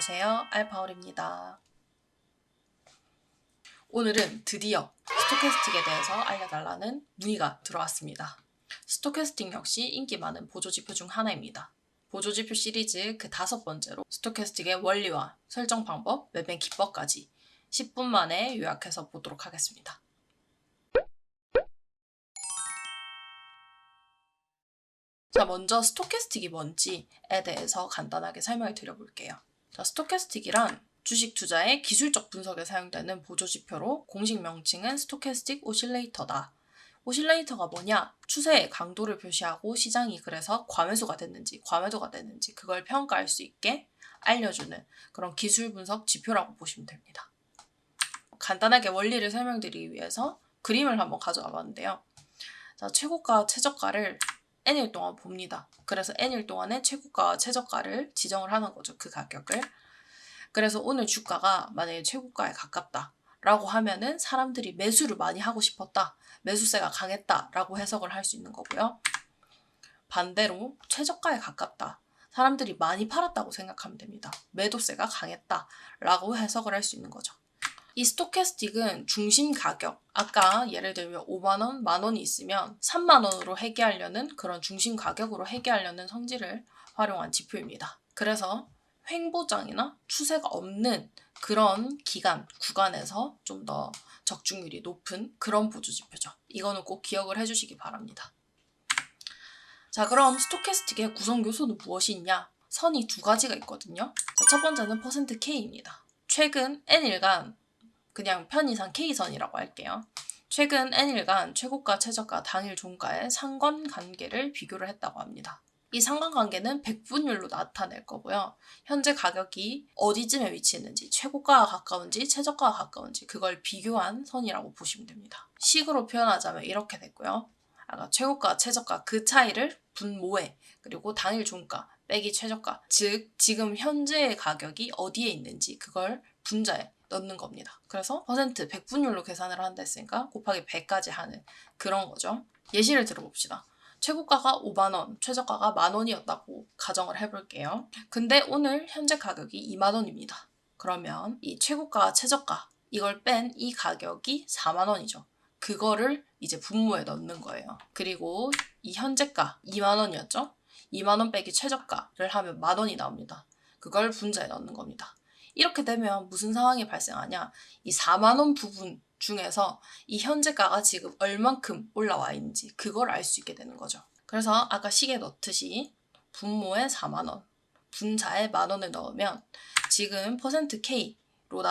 안녕하세요. 알파올입니다. 오늘은 드디어 스토캐스틱에 대해서 알려달라는 문의가 들어왔습니다. 스토캐스틱 역시 인기 많은 보조지표 중 하나입니다. 보조지표 시리즈 그 5번째로 스토캐스틱의 원리와 설정 방법, 매매 기법까지 10분 만에 요약해서 보도록 하겠습니다. 자, 먼저 스토캐스틱이 뭔지에 대해서 간단하게 설명을 드려볼게요. 자, 스토캐스틱이란 주식 투자의 기술적 분석에 사용되는 보조지표로 공식 명칭은 스토캐스틱 오실레이터다. 오실레이터가 뭐냐? 추세의 강도를 표시하고 시장이 그래서 과매수가 됐는지 과매도가 됐는지 그걸 평가할 수 있게 알려주는 그런 기술 분석 지표라고 보시면 됩니다. 간단하게 원리를 설명드리기 위해서 그림을 한번 가져와 봤는데요. 자, 최고가 최저가를 N일 동안 봅니다. 그래서 N일 동안의 최고가와 최저가를 지정을 하는 거죠. 그 가격을. 그래서 오늘 주가가 만약에 최고가에 가깝다 라고 하면은 사람들이 매수를 많이 하고 싶었다. 매수세가 강했다 라고 해석을 할 수 있는 거고요. 반대로 최저가에 가깝다. 사람들이 많이 팔았다고 생각하면 됩니다. 매도세가 강했다 라고 해석을 할 수 있는 거죠. 이 스토캐스틱은 중심 가격, 아까 예를 들면 5만원, 만원이 있으면 3만원으로 회계하려는 그런 중심 가격으로 회계하려는 성질을 활용한 지표입니다. 그래서 횡보장이나 추세가 없는 그런 기간, 구간에서 좀 더 적중률이 높은 그런 보조지표죠. 이거는 꼭 기억을 해주시기 바랍니다. 자, 그럼 스토캐스틱의 구성 요소는 무엇이 있냐? 선이 2가지가 있거든요. 자, 첫 번째는 %K입니다. 최근 N일간 그냥 편의상 K선이라고 할게요. 최근 N일간 최고가, 최저가, 당일 종가의 상관관계를 비교를 했다고 합니다. 이 상관관계는 백분율로 나타낼 거고요. 현재 가격이 어디쯤에 위치했는지, 최고가가 가까운지, 최저가가 가까운지 그걸 비교한 선이라고 보시면 됩니다. 식으로 표현하자면 이렇게 됐고요. 아까 최고가, 최저가 그 차이를 분모에 그리고 당일 종가 빼기 최저가, 즉 지금 현재의 가격이 어디에 있는지 그걸 분자에 넣는 겁니다. 그래서 퍼센트 100분율로 계산을 한다 했으니까 곱하기 100까지 하는 그런 거죠. 예시를 들어봅시다. 최고가가 5만원, 최저가가 만원이었다고 가정을 해볼게요. 근데 오늘 현재 가격이 2만원입니다. 그러면 이 최고가, 최저가 이걸 뺀 이 가격이 4만원이죠. 그거를 이제 분모에 넣는 거예요. 그리고 이 현재가 2만원이었죠? 2만원 빼기 최저가를 하면 만원이 나옵니다. 그걸 분자에 넣는 겁니다. 이렇게 되면 무슨 상황이 발생하냐? 이 4만원 부분 중에서 이 현재가가 지금 얼만큼 올라와 있는지 그걸 알 수 있게 되는 거죠. 그래서 아까 식에 넣듯이 분모에 4만원, 분자에 만원을 넣으면 지금 %K로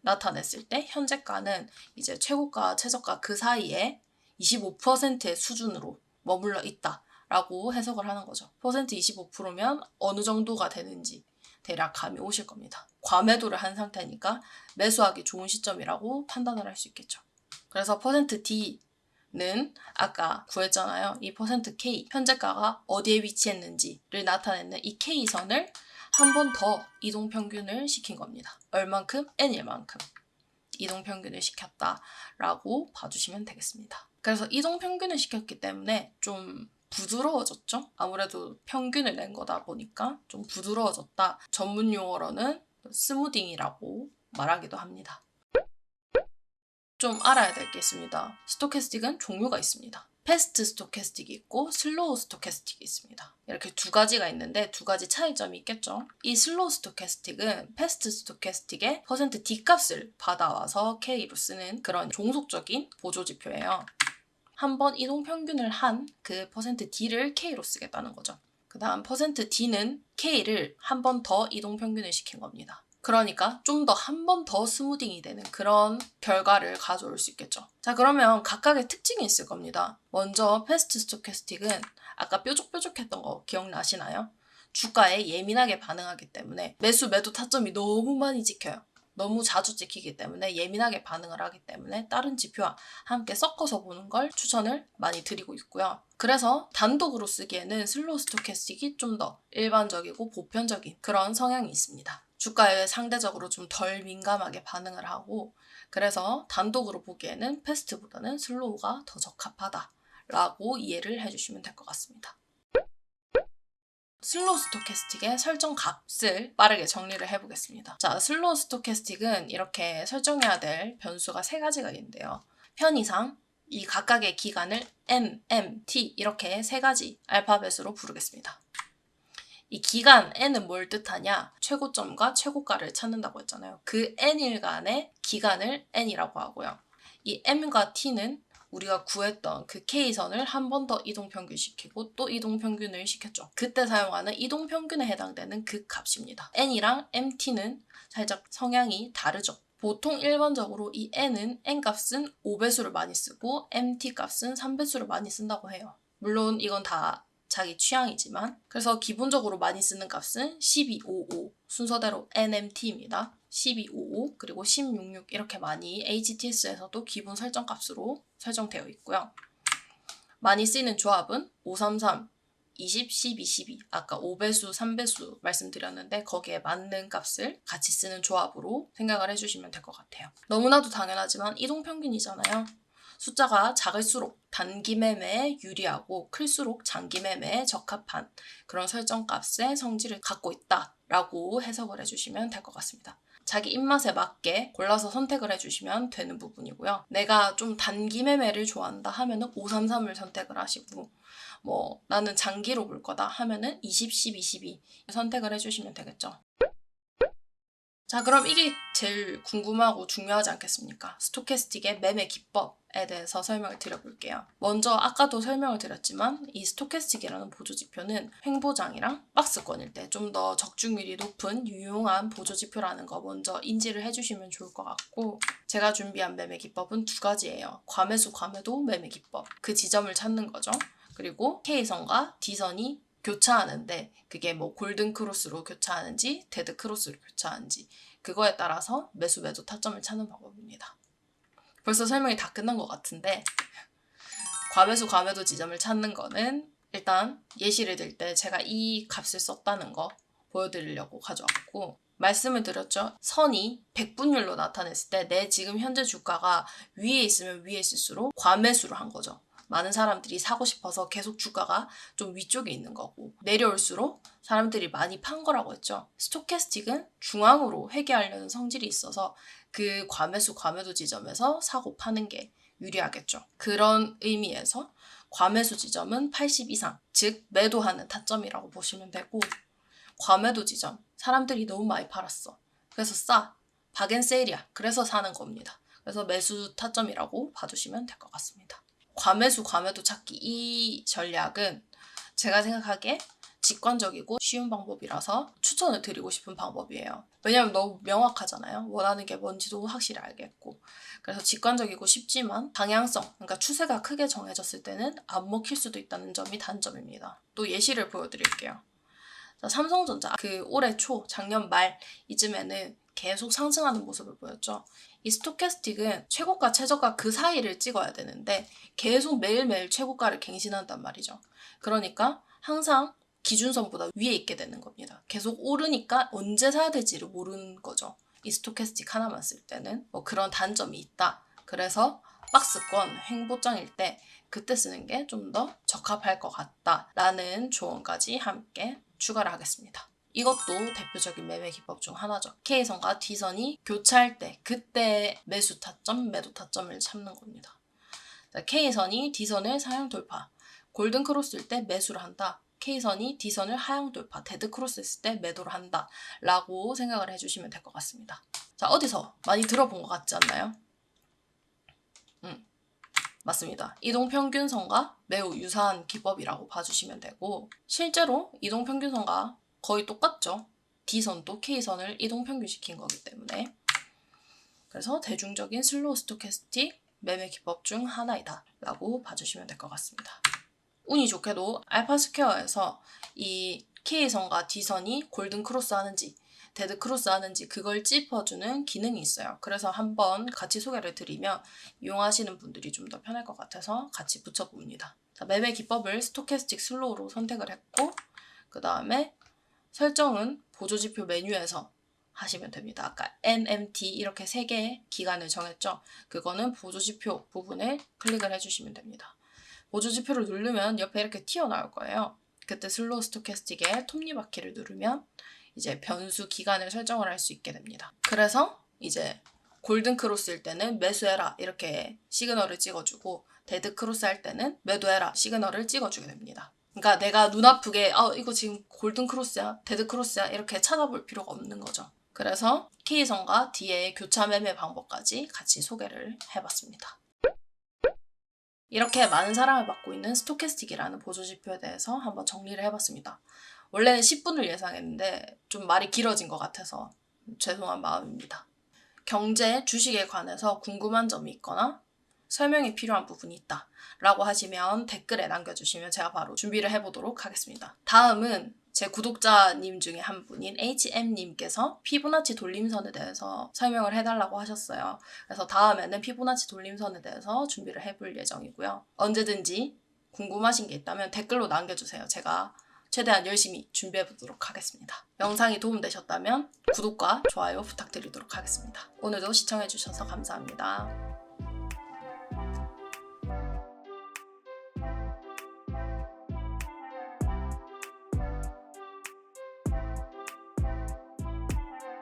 나타냈을 때 현재가는 이제 최고가, 최저가 그 사이에 25%의 수준으로 머물러 있다라고 해석을 하는 거죠. 25%면 어느 정도가 되는지 대략 감이 오실 겁니다. 과매도를 한 상태니까 매수하기 좋은 시점이라고 판단을 할 수 있겠죠. 그래서 %D는 아까 구했잖아요. 이 %K, 현재가가 어디에 위치했는지를 나타내는 이 K선을 한 번 더 이동평균을 시킨 겁니다. 얼만큼? N일만큼 이동평균을 시켰다라고 봐주시면 되겠습니다. 그래서 이동평균을 시켰기 때문에 좀 부드러워졌죠? 아무래도 평균을 낸 거다 보니까 좀 부드러워졌다. 전문 용어로는 스무딩이라고 말하기도 합니다. 좀 알아야 될 게 있습니다. 스토캐스틱은 종류가 있습니다. 패스트 스토캐스틱이 있고 슬로우 스토캐스틱이 있습니다. 이렇게 2가지가 있는데 2가지 차이점이 있겠죠. 이 슬로우 스토캐스틱은 패스트 스토캐스틱의 %D 값을 받아와서 K로 쓰는 그런 종속적인 보조지표예요. 한번 이동평균을 한 그 %D를 K로 쓰겠다는 거죠. 그 다음 %D는 K를 한 번 더 이동평균을 시킨 겁니다. 그러니까 좀 더 한 번 더 스무딩이 되는 그런 결과를 가져올 수 있겠죠. 자, 그러면 각각의 특징이 있을 겁니다. 먼저 패스트 스토캐스틱은 아까 뾰족뾰족했던 거 기억나시나요? 주가에 예민하게 반응하기 때문에 매수 매도 타점이 너무 많이 찍혀요. 너무 자주 찍히기 때문에 예민하게 반응을 하기 때문에 다른 지표와 함께 섞어서 보는 걸 추천을 많이 드리고 있고요. 그래서 단독으로 쓰기에는 슬로우 스토캐스틱이 좀 더 일반적이고 보편적인 그런 성향이 있습니다. 주가에 상대적으로 좀 덜 민감하게 반응을 하고 그래서 단독으로 보기에는 패스트보다는 슬로우가 더 적합하다라고 이해를 해주시면 될 것 같습니다. 슬로우 스토캐스틱의 설정 값을 빠르게 정리를 해보겠습니다. 자, 슬로우 스토캐스틱은 이렇게 설정해야 될 변수가 3가지가 있는데요. 편의상 이 각각의 기간을 m, t 이렇게 3가지 알파벳으로 부르겠습니다. 이 기간 n은 뭘 뜻하냐? 최고점과 최고가를 찾는다고 했잖아요. 그 n일간의 기간을 n이라고 하고요. 이 m과 t는 우리가 구했던 그 K선을 한 번 더 이동평균시키고 또 이동평균을 시켰죠. 그때 사용하는 이동평균에 해당되는 그 값입니다. n이랑 mt는 살짝 성향이 다르죠. 보통 일반적으로 이 n은 n값은 5배수를 많이 쓰고 mt값은 3배수를 많이 쓴다고 해요. 물론 이건 다 자기 취향이지만, 그래서 기본적으로 많이 쓰는 값은 1255 순서대로 NMT입니다. 1255 그리고 1066 이렇게 많이 HTS에서도 기본 설정 값으로 설정되어 있고요. 많이 쓰이는 조합은 533, 20, 12, 12 아까 5배수, 3배수 말씀드렸는데 거기에 맞는 값을 같이 쓰는 조합으로 생각을 해주시면 될 것 같아요. 너무나도 당연하지만 이동평균이잖아요. 숫자가 작을수록 단기 매매에 유리하고 클수록 장기 매매에 적합한 그런 설정값의 성질을 갖고 있다라고 해석을 해주시면 될 것 같습니다. 자기 입맛에 맞게 골라서 선택을 해주시면 되는 부분이고요. 내가 좀 단기 매매를 좋아한다 하면은 533을 선택을 하시고, 나는 장기로 볼 거다 하면은 20, 12, 12 선택을 해주시면 되겠죠. 자, 그럼 이게 제일 궁금하고 중요하지 않겠습니까? 스토캐스틱의 매매 기법에 대해서 설명을 드려볼게요. 먼저 아까도 설명을 드렸지만 이 스토캐스틱이라는 보조지표는 횡보장이랑 박스권일 때 좀 더 적중률이 높은 유용한 보조지표라는 거 먼저 인지를 해주시면 좋을 것 같고, 제가 준비한 매매 기법은 2가지예요. 과매수, 과매도 매매 기법. 그 지점을 찾는 거죠. 그리고 K선과 D선이 교차하는데 그게 골든 크로스로 교차하는지 데드 크로스로 교차하는지 그거에 따라서 매수 매도 타점을 찾는 방법입니다. 벌써 설명이 다 끝난 것 같은데, 과매수 과매도 지점을 찾는 거는 일단 예시를 들 때 제가 이 값을 썼다는 거 보여드리려고 가져왔고, 말씀을 드렸죠. 선이 백분율로 나타냈을 때 내 지금 현재 주가가 위에 있으면 위에 있을수록 과매수를 한 거죠. 많은 사람들이 사고 싶어서 계속 주가가 좀 위쪽에 있는 거고, 내려올수록 사람들이 많이 판 거라고 했죠. 스토캐스틱은 중앙으로 회귀하려는 성질이 있어서 그 과매수 과매도 지점에서 사고 파는 게 유리하겠죠. 그런 의미에서 과매수 지점은 80 이상, 즉 매도하는 타점이라고 보시면 되고, 과매도 지점, 사람들이 너무 많이 팔았어. 그래서 싸. 박앤세일이야. 그래서 사는 겁니다. 그래서 매수 타점이라고 봐주시면 될 것 같습니다. 과매수, 과매도 찾기 이 전략은 제가 생각하기에 직관적이고 쉬운 방법이라서 추천을 드리고 싶은 방법이에요. 왜냐면 너무 명확하잖아요. 원하는 게 뭔지도 확실히 알겠고. 그래서 직관적이고 쉽지만 방향성, 그러니까 추세가 크게 정해졌을 때는 안 먹힐 수도 있다는 점이 단점입니다. 또 예시를 보여드릴게요. 자, 삼성전자 올해 초, 작년 말 이쯤에는 계속 상승하는 모습을 보였죠. 이 스토캐스틱은 최고가, 최저가 그 사이를 찍어야 되는데 계속 매일매일 최고가를 갱신한단 말이죠. 그러니까 항상 기준선보다 위에 있게 되는 겁니다. 계속 오르니까 언제 사야 될지를 모르는 거죠. 이 스토캐스틱 하나만 쓸 때는 그런 단점이 있다. 그래서 박스권, 횡보장일 때 그때 쓰는 게 좀 더 적합할 것 같다라는 조언까지 함께 추가를 하겠습니다. 이것도 대표적인 매매 기법 중 하나죠. K선과 D선이 교차할 때 그때 매수 타점, 매도 타점을 찾는 겁니다. K선이 D선을 상향 돌파, 골든 크로스일 때 매수를 한다. K선이 D선을 하향 돌파, 데드 크로스 했을 때 매도를 한다 라고 생각을 해주시면 될 것 같습니다. 자, 어디서 많이 들어본 것 같지 않나요? 맞습니다. 이동평균선과 매우 유사한 기법이라고 봐주시면 되고, 실제로 이동평균선과 거의 똑같죠. D선도 K선을 이동평균시킨 거기 때문에. 그래서 대중적인 슬로우 스토캐스틱 매매 기법 중 하나이다 라고 봐주시면 될 것 같습니다. 운이 좋게도 알파스퀘어에서 이 K선과 D선이 골든 크로스 하는지 데드 크로스 하는지 그걸 짚어주는 기능이 있어요. 그래서 한번 같이 소개를 드리면 이용하시는 분들이 좀 더 편할 것 같아서 같이 붙여봅니다. 자, 매매 기법을 스토캐스틱 슬로우로 선택을 했고, 그 다음에 설정은 보조지표 메뉴에서 하시면 됩니다. 아까 NMT 이렇게 3개의 기간을 정했죠. 그거는 보조지표 부분을 클릭을 해주시면 됩니다. 보조지표를 누르면 옆에 이렇게 튀어나올 거예요. 그때 슬로우 스토캐스틱의 톱니바퀴를 누르면 이제 변수 기간을 설정을 할 수 있게 됩니다. 그래서 이제 골든 크로스일 때는 매수해라 이렇게 시그널을 찍어주고 데드 크로스 할 때는 매도해라 시그널을 찍어주게 됩니다. 그러니까 내가 눈 아프게 이거 지금 골든 크로스야 데드 크로스야 이렇게 찾아볼 필요가 없는 거죠. 그래서 K선과 D의 교차 매매 방법까지 같이 소개를 해봤습니다. 이렇게 많은 사랑을 받고 있는 스토캐스틱이라는 보조지표에 대해서 한번 정리를 해봤습니다. 원래는 10분을 예상했는데 좀 말이 길어진 것 같아서 죄송한 마음입니다. 경제, 주식에 관해서 궁금한 점이 있거나 설명이 필요한 부분이 있다 라고 하시면 댓글에 남겨주시면 제가 바로 준비를 해보도록 하겠습니다. 다음은 제 구독자님 중에 한 분인 HM님께서 피보나치 돌림선에 대해서 설명을 해달라고 하셨어요. 그래서 다음에는 피보나치 돌림선에 대해서 준비를 해볼 예정이고요. 언제든지 궁금하신 게 있다면 댓글로 남겨주세요. 제가 최대한 열심히 준비해보도록 하겠습니다. 영상이 도움되셨다면 구독과 좋아요 부탁드리도록 하겠습니다. 오늘도 시청해주셔서 감사합니다.